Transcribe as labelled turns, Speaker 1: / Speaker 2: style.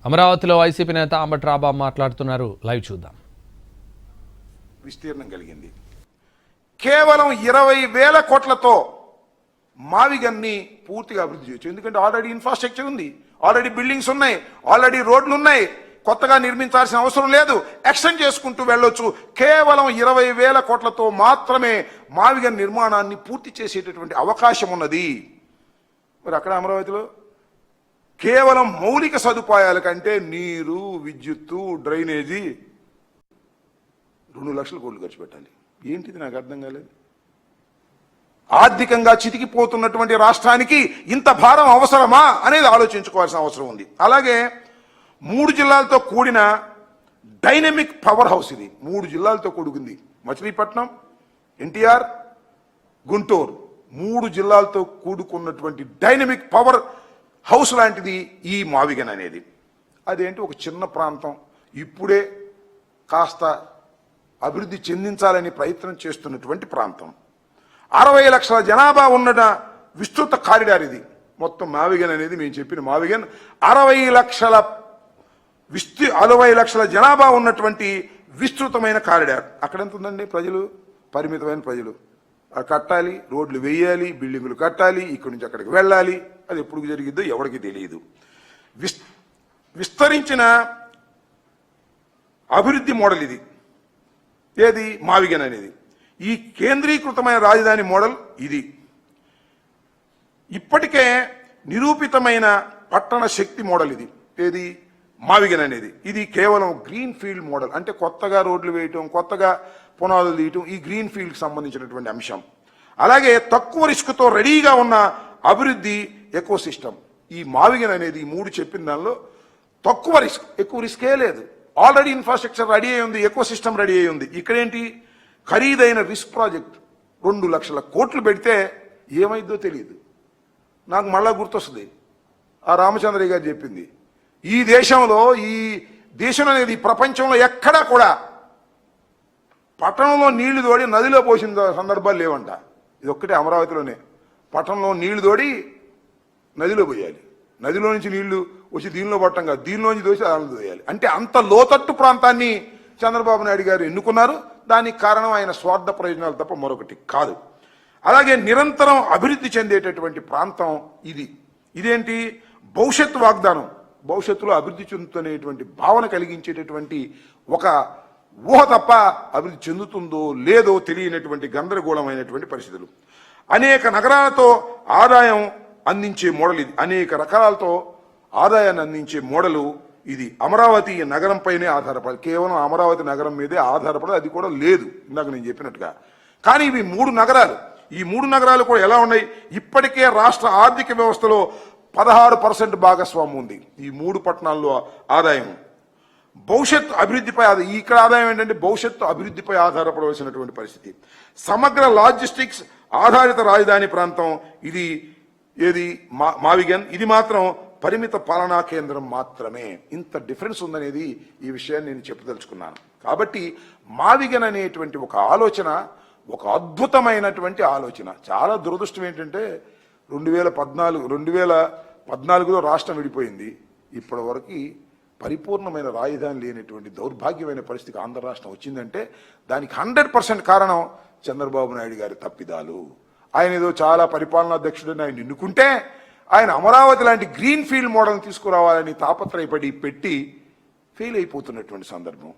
Speaker 1: అమరావతిలో వైసీపీ నేత అంబటి రాంబాబు మాట్లాడుతున్నారు. లైవ్ చూద్దాం.
Speaker 2: విస్తీర్ణం కలిగింది. కేవలం 20,000 కోట్లతో మావిగన్ని పూర్తిగా అభివృద్ధి చేయొచ్చు. ఎందుకంటే ఆల్రెడీ ఇన్ఫ్రాస్ట్రక్చర్ ఉంది, ఆల్రెడీ బిల్డింగ్స్ ఉన్నాయి, ఆల్రెడీ రోడ్లు ఉన్నాయి, కొత్తగా నిర్మించాల్సిన అవసరం లేదు, ఎక్స్టెండ్ చేసుకుంటూ వెళ్ళొచ్చు. కేవలం 20,000 కోట్లతో మాత్రమే మావిగన్ నిర్మాణాన్ని పూర్తి చేసేటటువంటి అవకాశం ఉన్నది. మరి అక్కడ అమరావతిలో కేవలం మౌలిక సదుపాయాల కంటే నీరు, విద్యుత్తు, డ్రైనేజీ 2 లక్షల కోట్లు ఖర్చు పెట్టాలి. ఏంటిది నాకు అర్థం కాలేదు. ఆర్థికంగా చితికిపోతున్నటువంటి రాష్ట్రానికి ఇంత భారం అవసరమా అనేది ఆలోచించుకోవాల్సిన అవసరం ఉంది. అలాగే 3 జిల్లాలతో కూడిన డైనమిక్ పవర్ హౌస్ ఇది. 3 జిల్లాలతో కూడుకుంది. మచిలీపట్నం, ఎన్టీఆర్, గుంటూరు 3 జిల్లాలతో కూడుకున్నటువంటి డైనమిక్ పవర్ హౌస్ లాంటిది ఈ మావిగన్ అనేది. అదేంటి, ఒక చిన్న ప్రాంతం ఇప్పుడే కాస్త అభివృద్ధి చెందించాలని ప్రయత్నం చేస్తున్నటువంటి ప్రాంతం. 60 లక్షల జనాభా ఉన్న విస్తృత కారిడార్ ఇది. మొత్తం మావిగన్ అనేది మేము చెప్పిన మావిగన్ 60 లక్షల జనాభా ఉన్నటువంటి విస్తృతమైన కారిడార్. అక్కడ ఎంత ఉందండి? ప్రజలు పరిమితమైన ప్రజలు. కట్టాలి, రోడ్లు వేయాలి, బిల్డింగులు కట్టాలి, ఇక్కడి నుంచి అక్కడికి వెళ్ళాలి. అది ఎప్పుడు జరిగిద్దో ఎవరికి తెలియదు. విస్తరించిన అభివృద్ధి మోడల్ ఇది. ఏది? మావిగన్ అనేది. ఈ కేంద్రీకృతమైన రాజధాని మోడల్ ఇది. ఇప్పటికే నిరూపితమైన పట్టణ శక్తి మోడల్ ఇది. ఏది? మావిగన్ అనేది. ఇది కేవలం గ్రీన్ ఫీల్డ్ మోడల్. అంటే కొత్తగా రోడ్లు వేయటం, కొత్తగా పునాదులు తీయటం, ఈ గ్రీన్ ఫీల్డ్కి సంబంధించినటువంటి అంశం. అలాగే తక్కువ రిస్క్తో రెడీగా ఉన్న అభివృద్ధి ఎకో సిస్టమ్. ఈ మావిగన్ అనేది 3 చెప్పిన దానిలో తక్కువ రిస్క్, ఎక్కువ రిస్కే లేదు. ఆల్రెడీ ఇన్ఫ్రాస్ట్రక్చర్ రెడీ అయి ఉంది, ఎకో సిస్టమ్ రెడీ అయి ఉంది. ఇక్కడేంటి? ఖరీదైన రిస్క్ ప్రాజెక్ట్ 2 లక్షల కోట్లు పెడితే ఏమైందో తెలియదు. నాకు మళ్ళా గుర్తొస్తుంది ఆ రామచంద్రయ్య గారు చెప్పింది. ఈ దేశం అనేది ప్రపంచంలో ఎక్కడా కూడా పట్టణంలో నీళ్లు తోడి నదిలో పోసిన సందర్భాలు లేవంట. ఇది ఒక్కటే అమరావతిలోనే. పట్టణంలో నీళ్లు తోడి నదిలో పోయాలి, నదిలో నుంచి నీళ్లు వచ్చి దీనిలో పట్టం కాదు, దీనిలోంచి దోసి దానిలో తోయాలి. అంటే అంత లోతట్టు ప్రాంతాన్ని చంద్రబాబు నాయుడు గారు ఎన్నుకున్నారు. దానికి కారణం ఆయన స్వార్థ ప్రయోజనాలు తప్ప మరొకటి కాదు. అలాగే నిరంతరం అభివృద్ధి చెందేటటువంటి ప్రాంతం ఇది. ఇదేంటి? భవిష్యత్తు వాగ్దానం. భవిష్యత్తులో అభివృద్ధి చెందుతునేటువంటి భావన కలిగించేటటువంటి ఒక ఊహ తప్ప అభివృద్ధి చెందుతుందో లేదో తెలియనటువంటి గందరగోళమైనటువంటి పరిస్థితులు. అనేక నగరాలతో ఆదాయం అందించే మోడల్ ఇది. అనేక రకాలతో ఆదాయాన్ని అందించే మోడలు ఇది. అమరావతి నగరంపైనే ఆధారపడి, కేవలం అమరావతి నగరం మీదే ఆధారపడి, అది కూడా లేదు ఇందాక నేను చెప్పినట్టుగా. కానీ ఇవి 3 నగరాలు. ఈ 3 నగరాలు కూడా ఎలా ఉన్నాయి? ఇప్పటికే రాష్ట్ర ఆర్థిక వ్యవస్థలో 16% భాగస్వామ్యం ఉంది ఈ 3 పట్టణాల్లో ఆదాయం. భవిష్యత్తు అభివృద్ధిపై ఇక్కడ ఆదాయం ఏంటంటే భవిష్యత్తు అభివృద్ధిపై ఆధారపడవలసినటువంటి పరిస్థితి. సమగ్ర లాజిస్టిక్స్ ఆధారిత రాజధాని ప్రాంతం ఇది. ఏది? మావిగన్. ఇది మాత్రం పరిమిత పాలనా కేంద్రం మాత్రమే. ఇంత డిఫరెన్స్ ఉందనేది ఈ విషయాన్ని నేను చెప్పదలుచుకున్నాను. కాబట్టి మావిగన్ అనేటువంటి ఒక ఆలోచన ఒక అద్భుతమైనటువంటి ఆలోచన. చాలా దురదృష్టం ఏంటంటే 2014లో రాష్ట్రం విడిపోయింది. ఇప్పటి వరకు పరిపూర్ణమైన రాజధాని లేనటువంటి దౌర్భాగ్యమైన పరిస్థితికి ఆంధ్ర రాష్ట్రం వచ్చిందంటే దానికి 100% కారణం చంద్రబాబు నాయుడు గారి తప్పిదాలు. ఆయన ఏదో చాలా పరిపాలనాధ్యక్షుడని ఆయన ఎన్నుకుంటే ఆయన అమరావతి లాంటి గ్రీన్ ఫీల్డ్ మోడల్ని తీసుకురావాలని తాపత్రయపడి పెట్టి ఫెయిల్ అయిపోతున్నటువంటి సందర్భం.